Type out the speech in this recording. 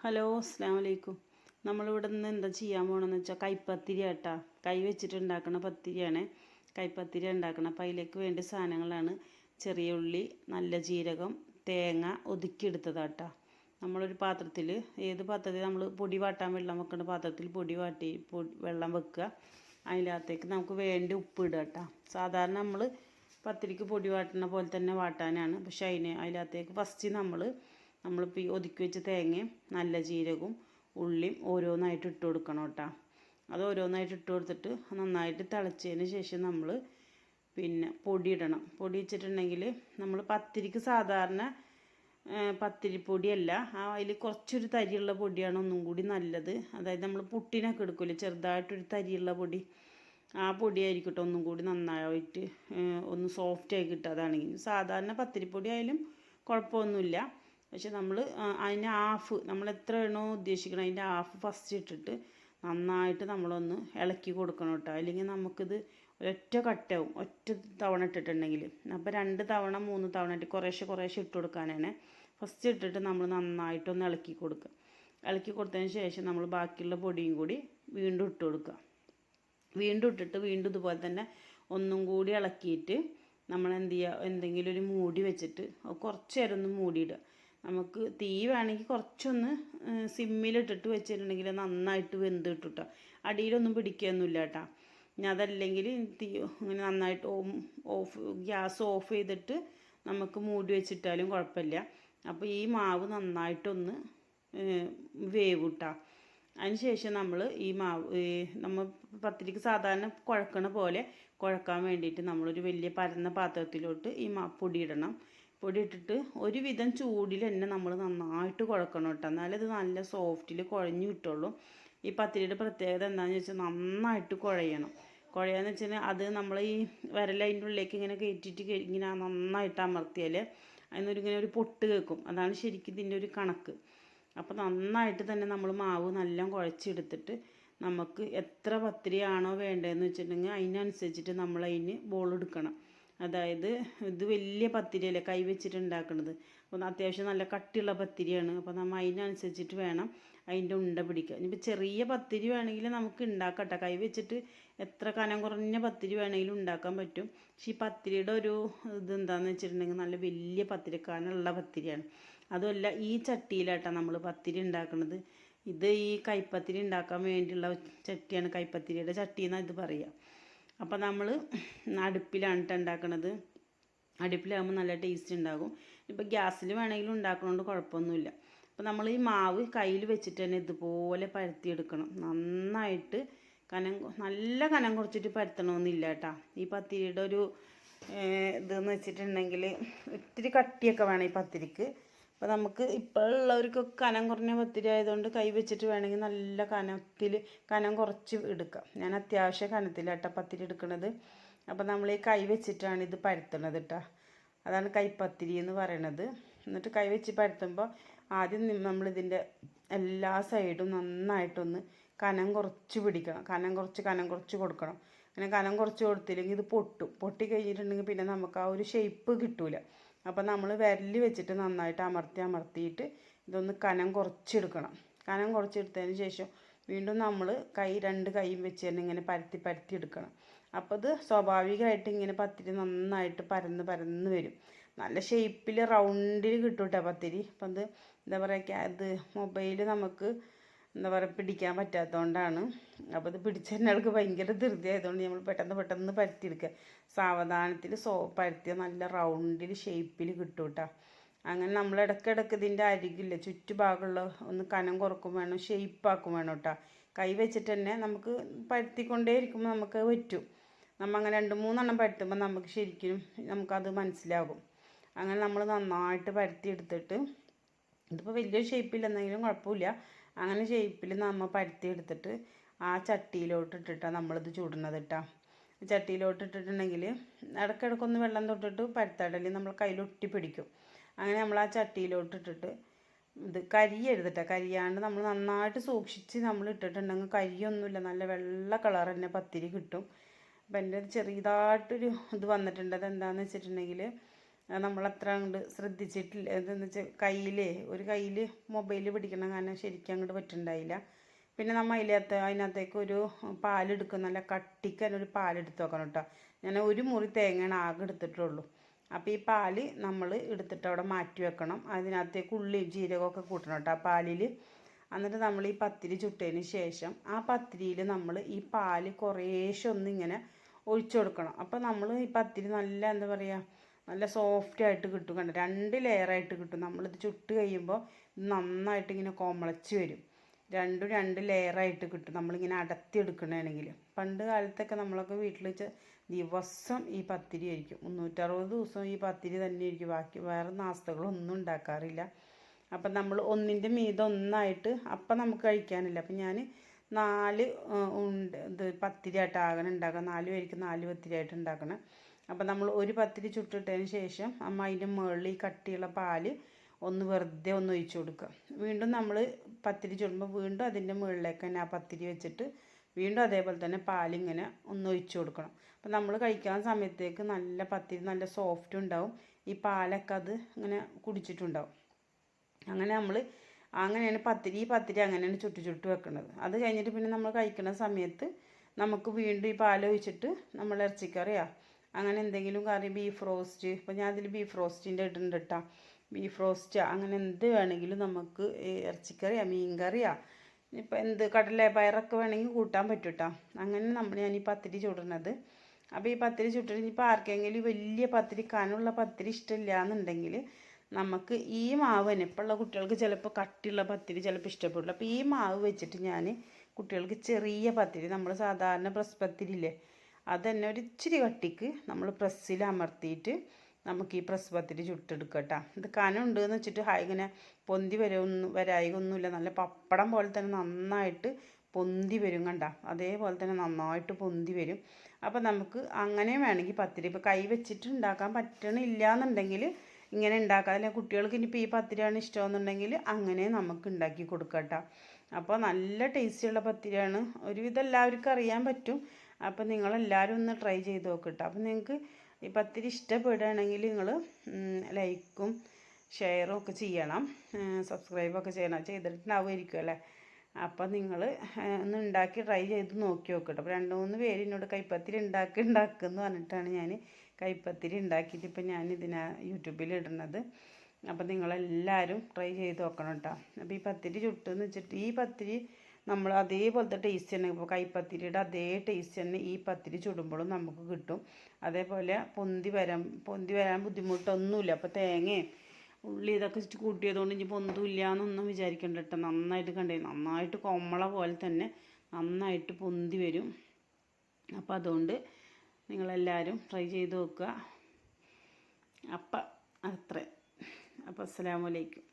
Hello അസ്സാം വലൈക്കും. നമ്മളിവിടെ നിന്ന് എന്താ ചെയ്യാൻ പോകണമെന്ന് വെച്ചാൽ കൈപ്പത്തിരി ആട്ടാ. കൈ വെച്ചിട്ട് ഉണ്ടാക്കുന്ന പത്തിരിയാണ്. കൈപ്പത്തിരി ഉണ്ടാക്കണം. അപ്പം അതിലേക്ക് വേണ്ട സാധനങ്ങളാണ് ചെറിയ ഉള്ളി, നല്ല ജീരകം, തേങ്ങ ഒതുക്കിയെടുത്തതാട്ടാ. നമ്മളൊരു പാത്രത്തിൽ, ഏത് പാത്രത്തിൽ നമ്മൾ പൊടി വാട്ടാൻ വെള്ളം വെക്കുന്ന പാത്രത്തിൽ പൊടി വാട്ടി വെള്ളം വെക്കുക. അതിനകത്തേക്ക് നമുക്ക് വേണ്ട ഉപ്പ് ഇടുക കേട്ടോ. സാധാരണ നമ്മൾ പത്തിരിക്ക് പൊടി വാട്ടുന്ന പോലെ തന്നെ വാട്ടാനാണ്. പക്ഷേ അതിനകത്തേക്ക് ഫസ്റ്റ് നമ്മളിപ്പോൾ ഈ ഒതുക്കി വെച്ച തേങ്ങയും നല്ല ജീരകവും ഉള്ളിയും ഓരോന്നായിട്ട് ഇട്ട് കൊടുക്കണം കേട്ടോ. അത് ഓരോന്നായിട്ട് ഇട്ട് കൊടുത്തിട്ട് നന്നായിട്ട് തിളച്ചതിന് ശേഷം നമ്മൾ പൊടി ഇടണം. പൊടി വെച്ചിട്ടുണ്ടെങ്കിൽ നമ്മൾ പത്തിരിക്ക് സാധാരണ പത്തിരിപ്പൊടിയല്ല, അതിൽ കുറച്ചൊരു തരിയുള്ള പൊടിയാണ് ഒന്നും കൂടി നല്ലത്. അതായത് നമ്മൾ പുട്ടിനൊക്കെ എടുക്കില്ലേ, ചെറുതായിട്ടൊരു തരിയുള്ള പൊടി, ആ പൊടിയായിരിക്കട്ടെ ഒന്നും കൂടി നന്നായിട്ട് ഒന്ന് സോഫ്റ്റായി കിട്ടുക. അതാണെങ്കിൽ സാധാരണ പത്തിരിപ്പൊടി ആയാലും കുഴപ്പമൊന്നുമില്ല. പക്ഷെ അതിന് നമ്മൾ എത്രയാണോ ഉദ്ദേശിക്കണം അതിൻ്റെ ഹാഫ് ഫസ്റ്റ് ഇട്ടിട്ട് നന്നായിട്ട് നമ്മളൊന്ന് ഇളക്കി കൊടുക്കണം കേട്ടോ. അല്ലെങ്കിൽ നമുക്കിത് ഒരൊറ്റ കട്ടാവും ഒറ്റ തവണ ഇട്ടിട്ടുണ്ടെങ്കിൽ. അപ്പോൾ 2 തവണ 3 തവണ ഇട്ട് കുറേശ്ശെ ഇട്ട് കൊടുക്കാനാണ്. ഫസ്റ്റ് ഇട്ടിട്ട് നമ്മൾ നന്നായിട്ടൊന്ന് ഇളക്കി കൊടുക്കുക. ഇളക്കി കൊടുത്തതിന് ശേഷം നമ്മൾ ബാക്കിയുള്ള പൊടിയും കൂടി വീണ്ടും ഇട്ട് കൊടുക്കുക. വീണ്ടും ഇട്ടിട്ട് വീണ്ടും ഇതുപോലെ തന്നെ ഒന്നും കൂടി ഇളക്കിയിട്ട് നമ്മൾ എന്ത് ചെയ്യുക, എന്തെങ്കിലും ഒരു മൂടി വെച്ചിട്ട് കുറച്ച് നേരം ഒന്ന് മൂടിയിടുക. നമുക്ക് തീ വേണമെങ്കിൽ കുറച്ചൊന്ന് സിമ്മിലിട്ടിട്ട് വെച്ചിട്ടുണ്ടെങ്കിൽ നന്നായിട്ട് വെന്ത് കിട്ടും. അടിയിലൊന്നും പിടിക്കുകയൊന്നുമില്ല കേട്ടോ. ഇനി അതല്ലെങ്കിൽ തീ ഇങ്ങനെ നന്നായിട്ട് ഗ്യാസ് ഓഫ് ചെയ്തിട്ട് നമുക്ക് മൂടി വെച്ചിട്ടാലും കുഴപ്പമില്ല. അപ്പോൾ ഈ മാവ് നന്നായിട്ടൊന്ന് വേവും കേട്ടോ. അതിന് ശേഷം നമ്മൾ നമ്മൾ പത്തിരിക്ക് സാധാരണ കുഴക്കണ പോലെ കുഴക്കാൻ വേണ്ടിയിട്ട് നമ്മളൊരു വലിയ പരന്ന പാത്രത്തിലോട്ട് ഈ പൊടി ഇടണം. പൊടി ഇട്ടിട്ട് ഒരുവിധം ചൂടിൽ തന്നെ നമ്മൾ നന്നായിട്ട് കുഴക്കണം കേട്ടോ. എന്നാലേ ഇത് നല്ല സോഫ്റ്റിൽ കുഴഞ്ഞു കിട്ടുള്ളൂ. ഈ പത്തിരിയുടെ പ്രത്യേകത എന്താണെന്ന് വെച്ചാൽ നന്നായിട്ട് കുഴയണം. കുഴയാന്ന് വെച്ചാൽ അത് നമ്മൾ ഈ അതിൻ്റെ ഉള്ളിലേക്ക് ഇങ്ങനെ കയറ്റിയിട്ട് ഇങ്ങനെ നന്നായിട്ട് അമർത്തിയാൽ അതിനൊരിങ്ങനെ ഒരു പൊട്ട് കേൾക്കും. അതാണ് ശരിക്കും ഇതിൻ്റെ ഒരു കണക്ക്. അപ്പോൾ നന്നായിട്ട് തന്നെ നമ്മൾ മാവ് നല്ല കുഴച്ചെടുത്തിട്ട് നമുക്ക് എത്ര പത്തിരിയാണോ വേണ്ടതെന്ന് വെച്ചിട്ടുണ്ടെങ്കിൽ അതിനനുസരിച്ചിട്ട് നമ്മൾ അതിന് ബോൾ എടുക്കണം. അതായത് ഇത് വലിയ പത്തിരിയല്ലേ കൈ വെച്ചിട്ട് ഉണ്ടാക്കുന്നത്. അപ്പോൾ അത്യാവശ്യം നല്ല കട്ടിയുള്ള പത്തിരിയാണ്. അപ്പോൾ നമ്മൾ അതിനനുസരിച്ചിട്ട് വേണം അതിൻ്റെ ഉണ്ട പിടിക്കുക. ഇനിയിപ്പോൾ ചെറിയ പത്തിരി വേണമെങ്കിൽ നമുക്ക് ഉണ്ടാക്കട്ടെ. കൈ വെച്ചിട്ട് എത്ര കനം കുറഞ്ഞ പത്തിരി വേണമെങ്കിലും ഉണ്ടാക്കാൻ പറ്റും. പക്ഷേ ഈ പത്തിരിയുടെ ഒരു ഇതെന്താണെന്ന് വെച്ചിട്ടുണ്ടെങ്കിൽ നല്ല വലിയ പത്തിരി, കനമുള്ള പത്തിരിയാണ്. അതുമല്ല ഈ ചട്ടിയിലാട്ടാണ് നമ്മൾ പത്തിരി ഉണ്ടാക്കുന്നത്. ഇത് ഈ കൈപ്പത്തിരി ഉണ്ടാക്കാൻ വേണ്ടിയുള്ള ചട്ടിയാണ്, കൈപ്പത്തിരിയുടെ ചട്ടി എന്നാണ് ഇത് പറയുക. അപ്പോൾ നമ്മൾ അടുപ്പിലാണ് ഉണ്ടാക്കുന്നത്. അടുപ്പിലാകുമ്പോൾ നല്ല ടേസ്റ്റ് ഉണ്ടാകും. ഇപ്പോൾ ഗ്യാസിൽ വേണമെങ്കിലും ഉണ്ടാക്കണോണ്ട് കുഴപ്പമൊന്നുമില്ല. അപ്പോൾ നമ്മൾ ഈ മാവ് കയ്യിൽ വെച്ചിട്ട് തന്നെ ഇതുപോലെ പരത്തിയെടുക്കണം. നന്നായിട്ട് നല്ല കനം കുറച്ചിട്ട് പരത്തണമെന്നില്ല കേട്ടോ. ഈ പത്തിരിയുടെ ഒരു ഇതെന്ന് വെച്ചിട്ടുണ്ടെങ്കിൽ ഇത്തിരി കട്ടിയൊക്കെ വേണം ഈ പത്തിരിക്ക്. അപ്പോൾ നമുക്ക് ഇപ്പോഴുള്ളവർക്കൊക്കെ കനം കുറഞ്ഞ പത്തിരി ആയതുകൊണ്ട് കൈ വെച്ചിട്ട് വേണമെങ്കിൽ നല്ല കനം കുറച്ച് എടുക്കാം. ഞാൻ അത്യാവശ്യം കനത്തിലാട്ടോ പത്തിരി എടുക്കുന്നത്. അപ്പോൾ നമ്മൾ ഈ കൈ വെച്ചിട്ടാണ് ഇത് പരത്തണത് കേട്ടോ. അതാണ് കൈപ്പത്തിരി എന്ന് പറയണത്. എന്നിട്ട് കൈ വെച്ച് പരത്തുമ്പോൾ ആദ്യം നമ്മളിതിൻ്റെ എല്ലാ സൈഡും നന്നായിട്ടൊന്ന് കനം കുറച്ച് പിടിക്കണം. കനം കുറച്ച് കൊടുക്കണം. അങ്ങനെ കനം കുറച്ച് കൊടുത്തില്ലെങ്കിൽ ഇത് പൊട്ടി കഴിഞ്ഞിട്ടുണ്ടെങ്കിൽ പിന്നെ നമുക്ക് ആ ഒരു ഷേപ്പ് കിട്ടൂല. അപ്പോൾ നമ്മൾ വിരൽ വെച്ചിട്ട് നന്നായിട്ട് അമർത്തിയിട്ട് ഇതൊന്ന് കനം കുറച്ചെടുക്കണം. കനം കുറച്ചെടുത്തതിന് ശേഷം വീണ്ടും നമ്മൾ 2 കൈയും വെച്ച് തന്നെ ഇങ്ങനെ പരത്തി എടുക്കണം. അപ്പോൾ ഇത് സ്വാഭാവികമായിട്ട് ഇങ്ങനെ പത്തിരി നന്നായിട്ട് പരന്ന് വരും. നല്ല ഷേപ്പിൽ റൗണ്ടിൽ കിട്ടും കേട്ടോ പത്തിരി. അപ്പം ഇത് എന്താ പറയുക, ഇത് മൊബൈൽ നമുക്ക് എന്താ പറയുക പിടിക്കാൻ പറ്റാത്തതുകൊണ്ടാണ്. അപ്പോൾ ഇത് പിടിച്ചതിനൾക്ക് ഭയങ്കര ധൃതി ആയതുകൊണ്ട് നമ്മൾ പെട്ടെന്ന് പരത്തിയെടുക്കുക. സാവധാനത്തിൽ പരത്തിയ നല്ല റൗണ്ടിൽ ഷേപ്പിൽ കിട്ടും കേട്ടോ. അങ്ങനെ നമ്മൾ ഇടയ്ക്കിടയ്ക്ക് ഇതിൻ്റെ അരികില്ല ചുറ്റുഭാഗമുള്ള ഒന്ന് കനം കുറക്കും വേണം, ഷേപ്പാക്കും വേണം കേട്ടോ. കൈ വെച്ചിട്ട് തന്നെ നമുക്ക് പരത്തിക്കൊണ്ടേ ഇരിക്കുമ്പോൾ നമുക്ക് പറ്റും. നമ്മൾ അങ്ങനെ 2-3 എണ്ണം പരത്തുമ്പോൾ നമുക്ക് ശരിക്കും നമുക്കത് മനസ്സിലാകും. അങ്ങനെ നമ്മൾ നന്നായിട്ട് പരത്തിയെടുത്തിട്ട് ഇതിപ്പോൾ വലിയൊരു ഷേപ്പില്ലെന്നെങ്കിലും കുഴപ്പമില്ല. അങ്ങനെ ഷേപ്പിൽ നമ്മൾ പരത്തിയെടുത്തിട്ട് ആ ചട്ടിയിലോട്ട് ഇട്ടിട്ടാണ് നമ്മളിത് ചൂടുന്നത് കേട്ടോ. ചട്ടിയിലോട്ട് ഇട്ടിട്ടുണ്ടെങ്കിൽ ഇടയ്ക്കിടയ്ക്കൊന്ന് വെള്ളം തൊട്ടിട്ട് പരത്താടല്ലേ നമ്മൾ കയ്യിലൊട്ടി പിടിക്കും. അങ്ങനെ നമ്മൾ ആ ചട്ടിയിലോട്ട് ഇട്ടിട്ട് ഇത് കരിയെടുത്തിട്ടാ, കരിയാണ്ട് നമ്മൾ നന്നായിട്ട് സൂക്ഷിച്ച് നമ്മൾ ഇട്ടിട്ടുണ്ടെങ്കിൽ കരിയൊന്നുമില്ല, നല്ല വെള്ള കളർ തന്നെ പത്തിരി കിട്ടും. അപ്പം എൻ്റെ ചെറിയതായിട്ടൊരു ഇത് വന്നിട്ടുണ്ട്. അതെന്താണെന്ന് വെച്ചിട്ടുണ്ടെങ്കിൽ നമ്മളത്ര അങ്ങോട്ട് ശ്രദ്ധിച്ചിട്ടില്ല. എന്താണെന്ന് വെച്ചാൽ ഒരു കയ്യിൽ മൊബൈൽ പിടിക്കണം, കാരണം ശരിക്കും അങ്ങോട്ട് പറ്റുന്നുണ്ടായില്ല. പിന്നെ നമ്മൾ അതിനകത്തേക്ക് ഒരു പാലെടുക്കും, നല്ല കട്ടിക്ക് തന്നെ ഒരു പാലെടുത്ത് വെക്കണം കേട്ടോ. ഞാൻ ഒരു മുറി തേങ്ങയാണ് ആകെ എടുത്തിട്ടുള്ളൂ. അപ്പോൾ ഈ പാല് നമ്മൾ എടുത്തിട്ട് അവിടെ മാറ്റി വെക്കണം. അതിനകത്തേക്ക് ഉള്ളിയും ജീരകമൊക്കെ കൂട്ടണം കേട്ടോ ആ പാലിൽ. എന്നിട്ട് നമ്മൾ ഈ പത്തിരി ചുട്ടതിന് ശേഷം ആ പത്തിരിയിൽ നമ്മൾ ഈ പാല് കുറേശ്ശെ ഒന്നിങ്ങനെ ഒഴിച്ചു കൊടുക്കണം. അപ്പോൾ നമ്മൾ ഈ പത്തിരി നല്ല എന്താ പറയുക, നല്ല സോഫ്റ്റായിട്ട് കിട്ടും. കണ്ടോ, 2 ലെയറായിട്ട് കിട്ടും. നമ്മളിത് ചുട്ട് കഴിയുമ്പോൾ നന്നായിട്ട് ഇങ്ങനെ കോമളച്ച് വരും. 2 ലെയറായിട്ട് കിട്ടും നമ്മളിങ്ങനെ അടത്തി എടുക്കണമെങ്കിൽ. പണ്ട് കാലത്തൊക്കെ നമ്മളൊക്കെ വീട്ടിൽ ദിവസം ഈ പത്തിരി ആയിരിക്കും, 360 ദിവസവും ഈ പത്തിരി തന്നെ ആയിരിക്കും. ബാക്കി വേറെ നാസ്തകളൊന്നും ഉണ്ടാക്കാറില്ല. അപ്പം നമ്മൾ ഒന്നിൻ്റെ മീതെ ഒന്നായിട്ട് അപ്പം നമുക്ക് കഴിക്കാനില്ല. അപ്പം ഞാൻ 4 പത്തിരി ആയിട്ട് ആകണം ഉണ്ടാക്കണം. 4 പേർക്ക് 4 പത്തിരി ആയിട്ട് ഉണ്ടാക്കണം. അപ്പം നമ്മൾ ഒരു പത്തിരി ചുട്ടിട്ടതിന് ശേഷം അമ്മ അതിൻ്റെ മുകളിൽ ഈ കട്ടിയുള്ള പാല് വെറുതെ ഒഴിച്ചു കൊടുക്കുക. വീണ്ടും നമ്മൾ പത്തിരി ചുടുമ്പോൾ വീണ്ടും അതിൻ്റെ മുകളിലേക്ക് തന്നെ ആ പത്തിരി വെച്ചിട്ട് വീണ്ടും അതേപോലെ തന്നെ പാലിങ്ങനെ ഒഴിച്ചു കൊടുക്കണം. അപ്പം നമ്മൾ കഴിക്കാൻ സമയത്തേക്ക് നല്ല പത്തിരി നല്ല സോഫ്റ്റ് ഉണ്ടാവും. ഈ പാലൊക്കെ അത് ഇങ്ങനെ കുടിച്ചിട്ടുണ്ടാവും. അങ്ങനെയാണ് ഈ പത്തിരി അങ്ങനെയാണ് ചുട്ട് വെക്കുന്നത്. അത് കഴിഞ്ഞിട്ട് പിന്നെ നമ്മൾ കഴിക്കുന്ന സമയത്ത് നമുക്ക് വീണ്ടും ഈ പാലൊഴിച്ചിട്ട് നമ്മൾ ഇറച്ചിക്കറിയാ അങ്ങനെ എന്തെങ്കിലും കറി, ബീഫ് റോസ്റ്റ്, ഇപ്പോൾ ഞാൻ അതിൽ ബീഫ് റോസ്റ്റിൻ്റെ ഇടുന്നുണ്ട് കേട്ടോ. ബീഫ് റോസ്റ്റ് അങ്ങനെ എന്ത് വേണമെങ്കിലും നമുക്ക് ഇറച്ചിക്കറിയാ മീൻ കറിയാ ഇപ്പോൾ എന്ത് കടല പയറൊക്കെ വേണമെങ്കിൽ കൂട്ടാൻ പറ്റും കേട്ടോ. അങ്ങനെ ഞാൻ ഈ പത്തിരി ചുടുന്നത്. അപ്പോൾ ഈ പത്തിരി ചുട്ടിട്ട് ഇപ്പോൾ ആർക്കെങ്കിലും വലിയ പത്തിരി, കനമുള്ള പത്തിരി ഇഷ്ടമില്ല എന്നുണ്ടെങ്കിൽ നമുക്ക് ഈ മാവ് തന്നെ, ഇപ്പോൾ ഉള്ള കുട്ടികൾക്ക് ചിലപ്പോൾ കട്ടിയുള്ള പത്തിരി ചിലപ്പോൾ ഇഷ്ടപ്പെടില്ല. അപ്പോൾ ഈ മാവ് വെച്ചിട്ട് ഞാൻ കുട്ടികൾക്ക് ചെറിയ പത്തിരി, നമ്മൾ സാധാരണ പ്രസ് പത്തിരി ഇല്ലേ, അത് തന്നെ ഒരു ഇച്ചിരി കട്ടിക്ക് നമ്മൾ പ്രസ്സിൽ അമർത്തിയിട്ട് നമുക്ക് ഈ പ്രസ് പത്തിരി ചുട്ടെടുക്കാം കേട്ടോ. ഇത് കനമുണ്ട് എന്ന് വെച്ചിട്ട് ഇങ്ങനെ പൊന്തി വരായൊന്നുമില്ല. നല്ല പപ്പടം പോലെ തന്നെ നന്നായിട്ട് പൊന്തി വരും. കണ്ട അതേപോലെ തന്നെ നന്നായിട്ട് പൊന്തി വരും. അപ്പോൾ നമുക്ക് അങ്ങനെ വേണമെങ്കിൽ പത്തിരി ഇപ്പോൾ കൈ വെച്ചിട്ട് ഉണ്ടാക്കാൻ പറ്റണില്ല എന്നുണ്ടെങ്കിൽ ഇങ്ങനെ ഉണ്ടാക്കാം. അല്ലെ കുട്ടികൾക്ക് ഇനിയിപ്പോൾ ഈ പത്തിരിയാണ് ഇഷ്ടമെന്നുണ്ടെങ്കിൽ അങ്ങനെ നമുക്ക് ഉണ്ടാക്കി കൊടുക്കാം കേട്ടോ. അപ്പോൾ നല്ല ടേസ്റ്റിയുള്ള പത്തിരിയാണ്, ഒരുവിധം എല്ലാവർക്കും അറിയാൻ പറ്റും. അപ്പോൾ നിങ്ങളെല്ലാവരും ഒന്ന് ട്രൈ ചെയ്ത് നോക്കട്ടോ. അപ്പോൾ നിങ്ങൾക്ക് ഈ പത്തിരി ഇഷ്ടപ്പെടുകയാണെങ്കിൽ നിങ്ങൾ ലൈക്കും ഷെയറും ഒക്കെ ചെയ്യണം, സബ്സ്ക്രൈബൊക്കെ ചെയ്തിട്ടുണ്ടാവുമായിരിക്കും അല്ലേ. അപ്പോൾ നിങ്ങൾ ഒന്ന് ഉണ്ടാക്കി ട്രൈ ചെയ്ത് നോക്കി നോക്കട്ടോ. അപ്പോൾ 2-3 പേര് എന്നോട് കൈപ്പത്തിരി ഉണ്ടാക്കുമെന്ന് പറഞ്ഞിട്ടാണ് ഞാൻ കൈപ്പത്തിരി ഉണ്ടാക്കിയിട്ട് ഇപ്പോൾ ഞാൻ യൂട്യൂബിൽ ഇടുന്നത്. അപ്പോൾ നിങ്ങളെല്ലാവരും ട്രൈ ചെയ്ത് നോക്കണം കേട്ടോ. അപ്പോൾ ഈ പത്തിരി ചുട്ടെന്ന് വെച്ചിട്ട് ഈ പത്തിരി നമ്മൾ അതേപോലത്തെ ടേസ്റ്റ് തന്നെ, ഇപ്പോൾ കൈപ്പത്തിരിയുടെ അതേ ടേസ്റ്റ് തന്നെ ഈ പത്തിരി ചുടുമ്പോഴും നമുക്ക് കിട്ടും. അതേപോലെ പൊന്തി വരാൻ ബുദ്ധിമുട്ടൊന്നുമില്ല. അപ്പോൾ തേങ്ങയും ഉള്ളി ഇതൊക്കെ കൂട്ടിയതുകൊണ്ട് ഇനി പൊന്തില്ല എന്നൊന്നും വിചാരിക്കണ്ട കേട്ടോ. നന്നായിട്ട് കൊമ്മള പോലെ തന്നെ നന്നായിട്ട് പൊന്തി വരും. അപ്പോൾ അതുകൊണ്ട് നിങ്ങളെല്ലാവരും ട്രൈ ചെയ്ത് നോക്കുക. അപ്പം അത്രേ. അപ്പോൾ അസ്സലാമു അലൈക്കും.